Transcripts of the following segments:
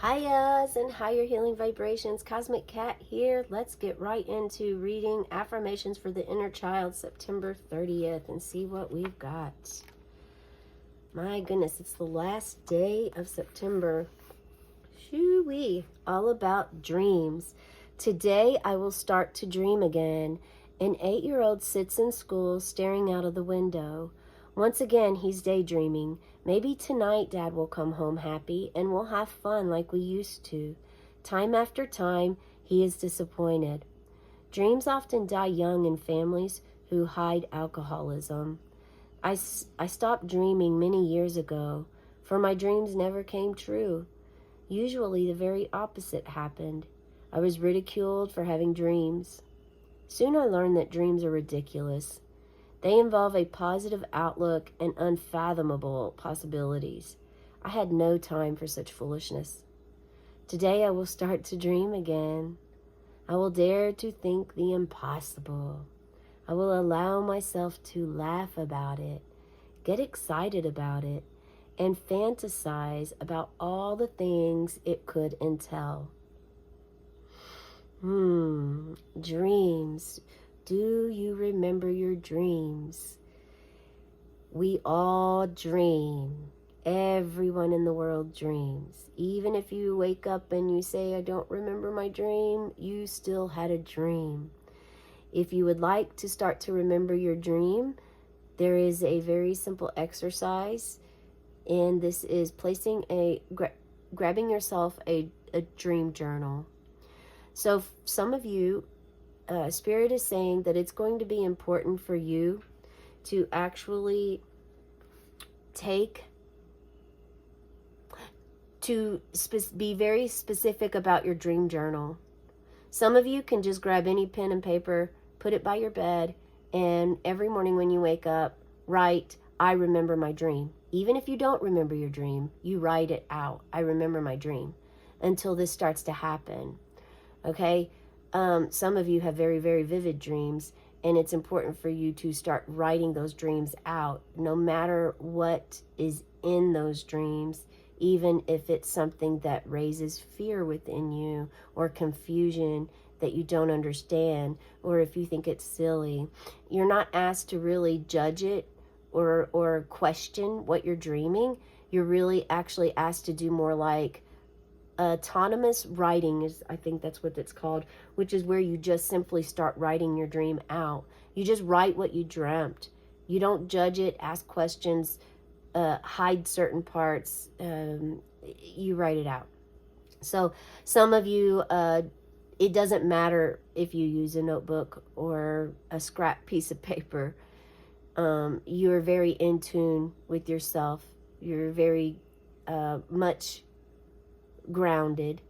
Hiya's and higher healing vibrations. Cosmic Cat here. Let's get right into reading affirmations for the inner child, September 30th, and see what we've got. My goodness, it's the last day of September. Shoo-wee. All about dreams. Today I will start to dream again. An 8-year-old sits in school staring out of the window. Once again, he's daydreaming. Maybe tonight Dad will come home happy and we'll have fun like we used to. Time after time, he is disappointed. Dreams often die young in families who hide alcoholism. I stopped dreaming many years ago, for my dreams never came true. Usually the very opposite happened. I was ridiculed for having dreams. Soon I learned that dreams are ridiculous. They involve a positive outlook and unfathomable possibilities. I had no time for such foolishness. Today I will start to dream again. I will dare to think the impossible. I will allow myself to laugh about it, get excited about it, and fantasize about all the things it could entail. Dreams. Do you remember your dreams? We all dream. Everyone in the world dreams. Even if you wake up and you say, I don't remember my dream, you still had a dream. If you would like to start to remember your dream, there is a very simple exercise, and this is grabbing yourself a dream journal. So some of you, Spirit is saying that it's going to be important for you to actually be very specific about your dream journal. Some of you can just grab any pen and paper, put it by your bed, and every morning when you wake up, write, I remember my dream. Even if you don't remember your dream, you write it out. I remember my dream, until this starts to happen. Okay? Some of you have very, very vivid dreams, and it's important for you to start writing those dreams out, no matter what is in those dreams, even if it's something that raises fear within you or confusion that you don't understand, or if you think it's silly. You're not asked to really judge it or question what you're dreaming. You're really actually asked to do more like autonomous writing, is I think that's what it's called, which is where you just simply start writing your dream out. You just write what you dreamt. You don't judge it, ask questions, hide certain parts. You write it out. So some of you, it doesn't matter if you use a notebook or a scrap piece of paper. You're very in tune with yourself. You're very much grounded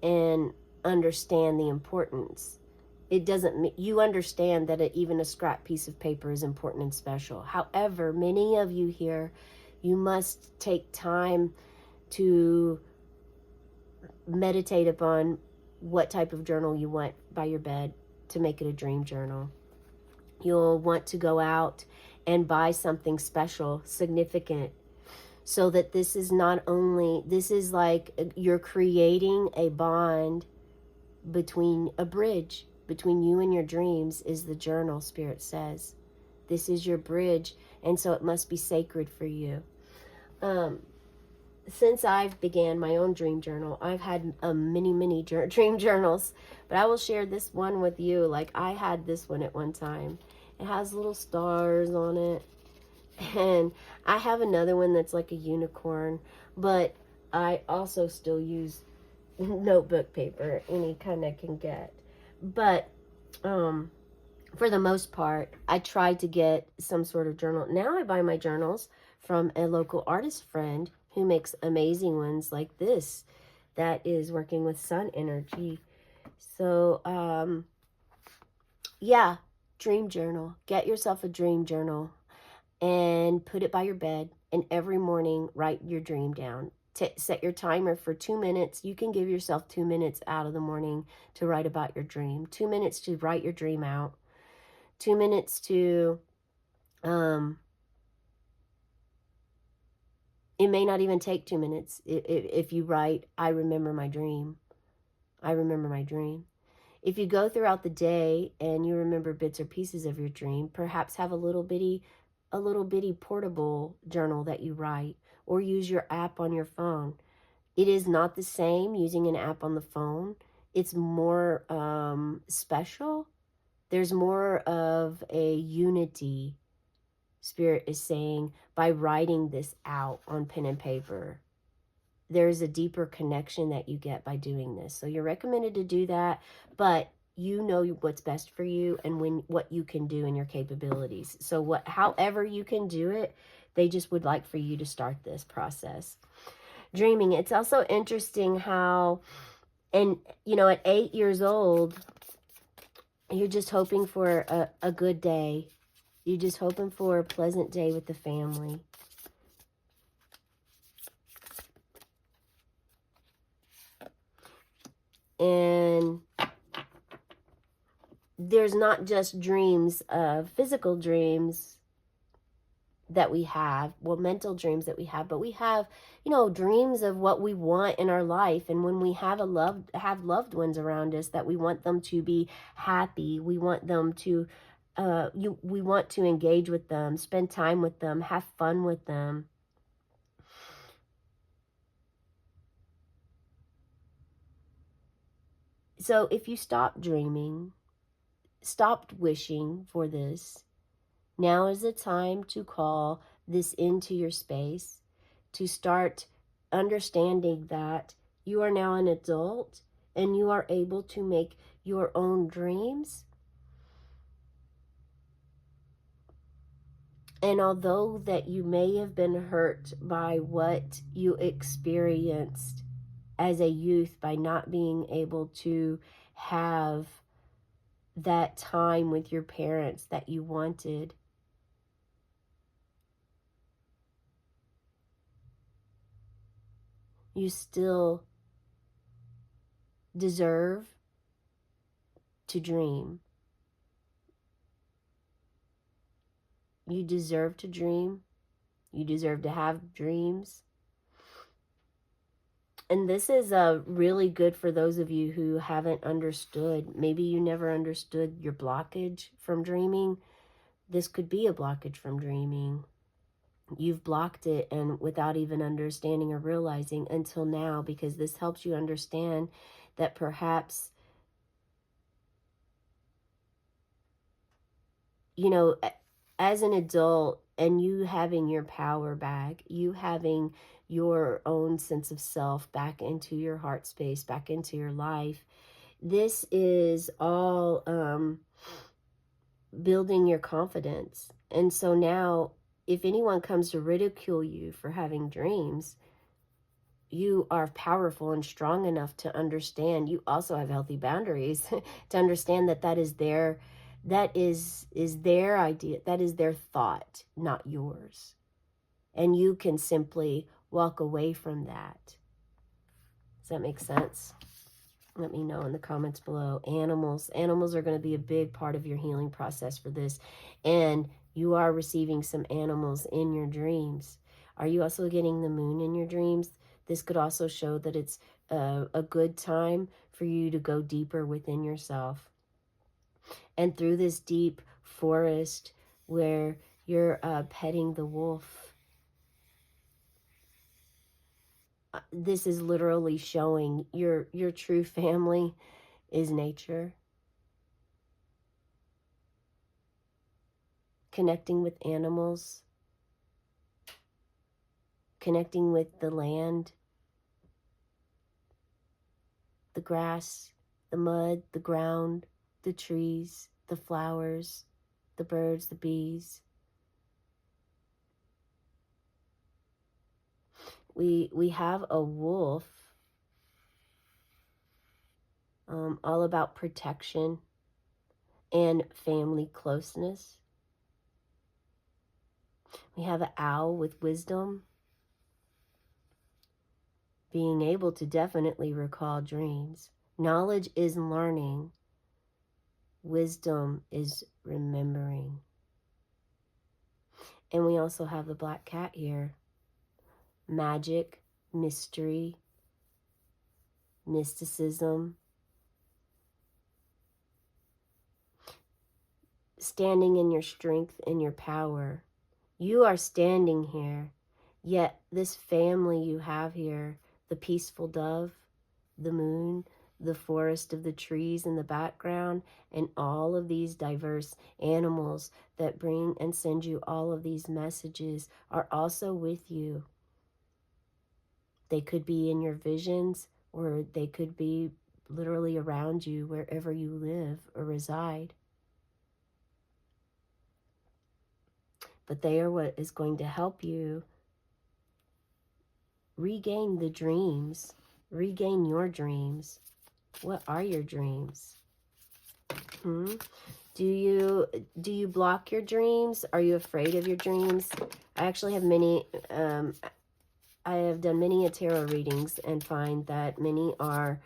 and understand the importance. It doesn't, you understand that even a scrap piece of paper is important and special. However, many of you here, you must take time to meditate upon what type of journal you want by your bed to make it a dream journal. You'll want to go out and buy something special, significant, so that this is not only, this is like you're creating a bond between, a bridge between you and your dreams is the journal, Spirit says. This is your bridge, and so it must be sacred for you. Since I've began my own dream journal, I've had many dream journals, but I will share this one with you. Like, I had this one at one time. It has little stars on it. And I have another one that's like a unicorn, but I also still use notebook paper, any kind I can get. But for the most part, I try to get some sort of journal. Now I buy my journals from a local artist friend who makes amazing ones like this, that is working with sun energy. So yeah, dream journal. Get yourself a dream journal and put it by your bed, and every morning write your dream down. Set your timer for 2 minutes. You can give yourself 2 minutes out of the morning to write about your dream. 2 minutes to write your dream out. 2 minutes to It may not even take 2 minutes if you write, I remember my dream. I remember my dream. If you go throughout the day and you remember bits or pieces of your dream, perhaps have a little bitty portable journal that you write, or use your app on your phone. It is not the same using an app on the phone. It's more special. There's more of a unity, Spirit is saying, by writing this out on pen and paper. There's a deeper connection that you get by doing this. So you're recommended to do that, but you know what's best for you and what you can do and your capabilities. So however you can do it, they just would like for you to start this process. Dreaming. It's also interesting how, and at 8 years old, you're just hoping for a good day. You're just hoping for a pleasant day with the family. And there's not just dreams, physical dreams that we have, mental dreams that we have, but we have, dreams of what we want in our life. And when we have loved ones around us, that we want them to be happy, we want them to, we want to engage with them, spend time with them, have fun with them. So if you stop dreaming, stopped wishing for this, now is the time to call this into your space, to start understanding that you are now an adult and you are able to make your own dreams. And although that you may have been hurt by what you experienced as a youth, by not being able to have that time with your parents that you wanted, you still deserve to dream. You deserve to dream. You deserve to have dreams. And this is really good for those of you who haven't understood. Maybe you never understood your blockage from dreaming. This could be a blockage from dreaming. You've blocked it, and without even understanding or realizing until now, because this helps you understand that perhaps, as an adult and you having your power back, you having your own sense of self back into your heart space, back into your life, this is all building your confidence. And so now, if anyone comes to ridicule you for having dreams, you are powerful and strong enough to understand. You also have healthy boundaries to understand that is their idea, that is their thought, not yours. And you can simply walk away from that. Does that make sense? Let me know in the comments below. Animals are going to be a big part of your healing process for this. And you are receiving some animals in your dreams. Are you also getting the moon in your dreams? This could also show that it's a good time for you to go deeper within yourself. And through this deep forest where you're petting the wolf, this is literally showing your true family is nature. Connecting with animals, connecting with the land, the grass, the mud, the ground, the trees, the flowers, the birds, the bees. We have a wolf, all about protection and family closeness. We have an owl with wisdom, being able to definitely recall dreams. Knowledge is learning. Wisdom is remembering. And we also have the black cat here. magic, mystery, mysticism, standing in your strength and your power. You are standing here, yet this family you have here, the peaceful dove, the moon, the forest of the trees in the background, and all of these diverse animals that bring and send you all of these messages are also with you. They could be in your visions, or they could be literally around you wherever you live or reside. But they are what is going to help you regain the dreams, regain your dreams. What are your dreams? Do you block your dreams? Are you afraid of your dreams? I actually have many, I have done many tarot readings and find that many are,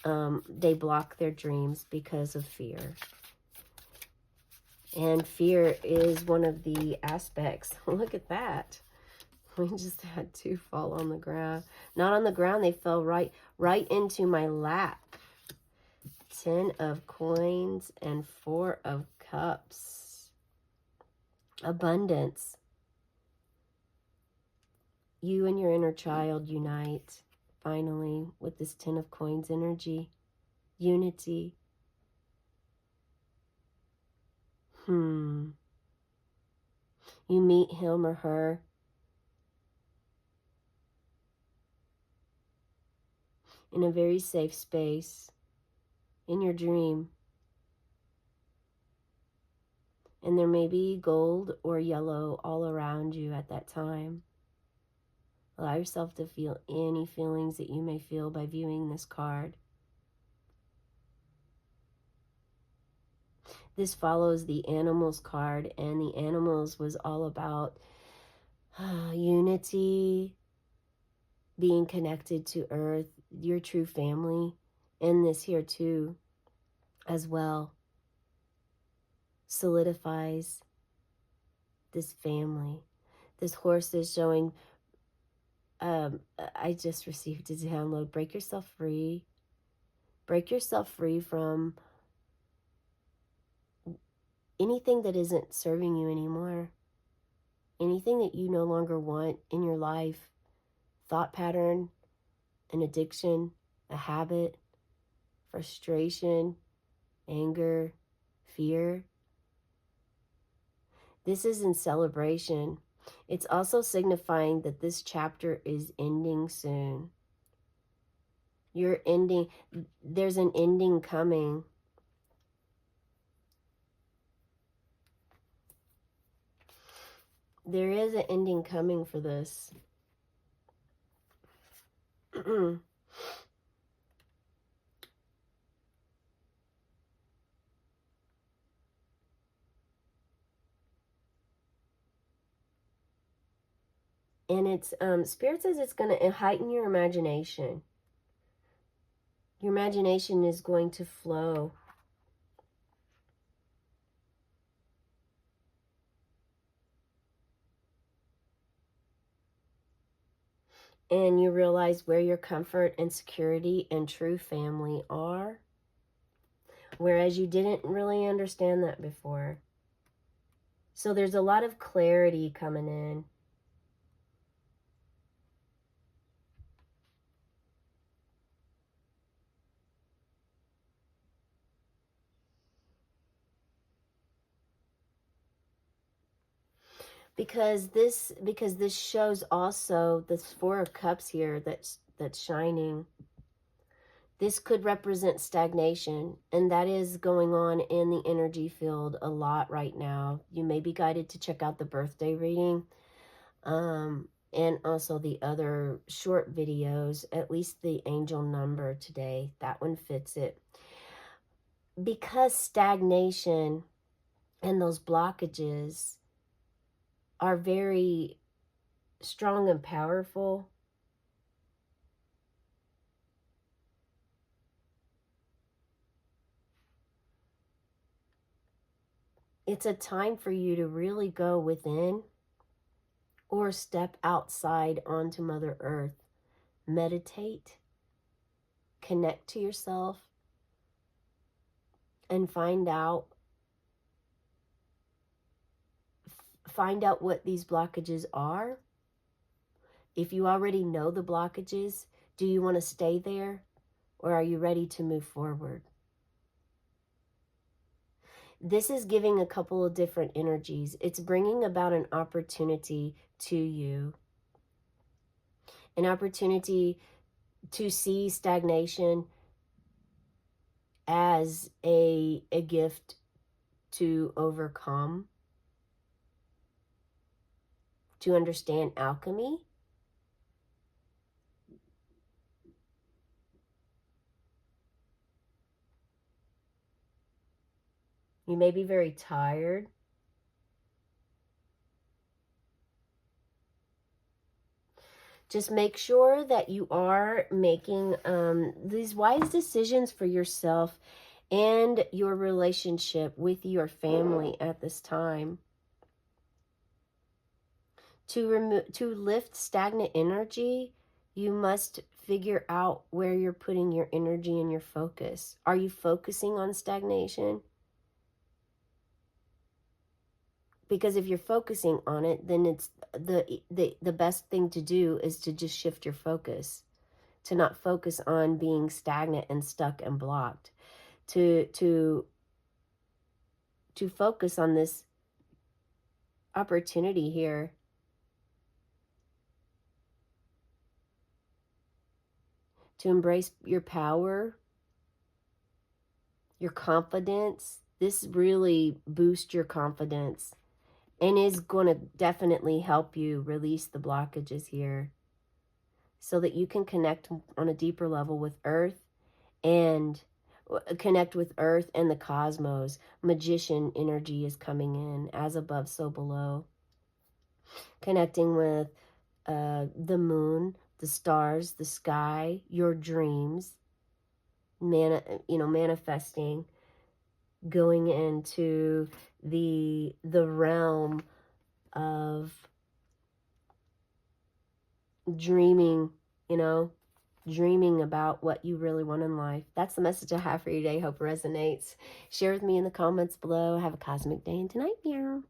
they block their dreams because of fear. And fear is one of the aspects. Look at that. We just had 2 fall on the ground. Not on the ground, they fell right into my lap. 10 of coins and 4 of cups. Abundance. You and your inner child unite, finally, with this 10 of coins energy. Unity. You meet him or her. In a very safe space. In your dream. And there may be gold or yellow all around you at that time. Allow yourself to feel any feelings that you may feel by viewing this card. This follows the animals card, and the animals was all about unity, being connected to earth, your true family, and this here too as well solidifies this family. This horse is showing, I just received a download, break yourself free. Break yourself free from anything that isn't serving you anymore. Anything that you no longer want in your life. Thought pattern, an addiction, a habit, frustration, anger, fear. This is in celebration. It's also signifying that this chapter is ending soon. You're ending, there's an ending coming. There is an ending coming for this. And it's, Spirit says it's going to heighten your imagination. Your imagination is going to flow. And you realize where your comfort and security and true family are. Whereas you didn't really understand that before. So there's a lot of clarity coming in. Because this shows also this 4 of Cups here that's shining. This could represent stagnation, and that is going on in the energy field a lot right now. You may be guided to check out the birthday reading, and also the other short videos, at least the angel number today. That one fits it. Because stagnation and those blockages are very strong and powerful. It's a time for you to really go within or step outside onto Mother Earth. Meditate, connect to yourself, and find out what these blockages are. If you already know the blockages, do you want to stay there, or are you ready to move forward? This is giving a couple of different energies. It's bringing about an opportunity to you, an opportunity to see stagnation as a gift to overcome, to understand alchemy. You may be very tired. Just make sure that you are making these wise decisions for yourself and your relationship with your family at this time. To lift stagnant energy, you must figure out where you're putting your energy and your focus. Are you focusing on stagnation? Because if you're focusing on it, then it's the best thing to do is to just shift your focus, to not focus on being stagnant and stuck and blocked, to focus on this opportunity here to embrace your power, your confidence. This really boosts your confidence and is going to definitely help you release the blockages here so that you can connect on a deeper level with Earth and connect with Earth and the cosmos. Magician energy is coming in, as above, so below. Connecting with the moon, the stars, the sky, your dreams, manifesting, going into the realm of dreaming, dreaming about what you really want in life. That's the message I have for you today. Hope it resonates. Share with me in the comments below. Have a cosmic day and tonight, meow.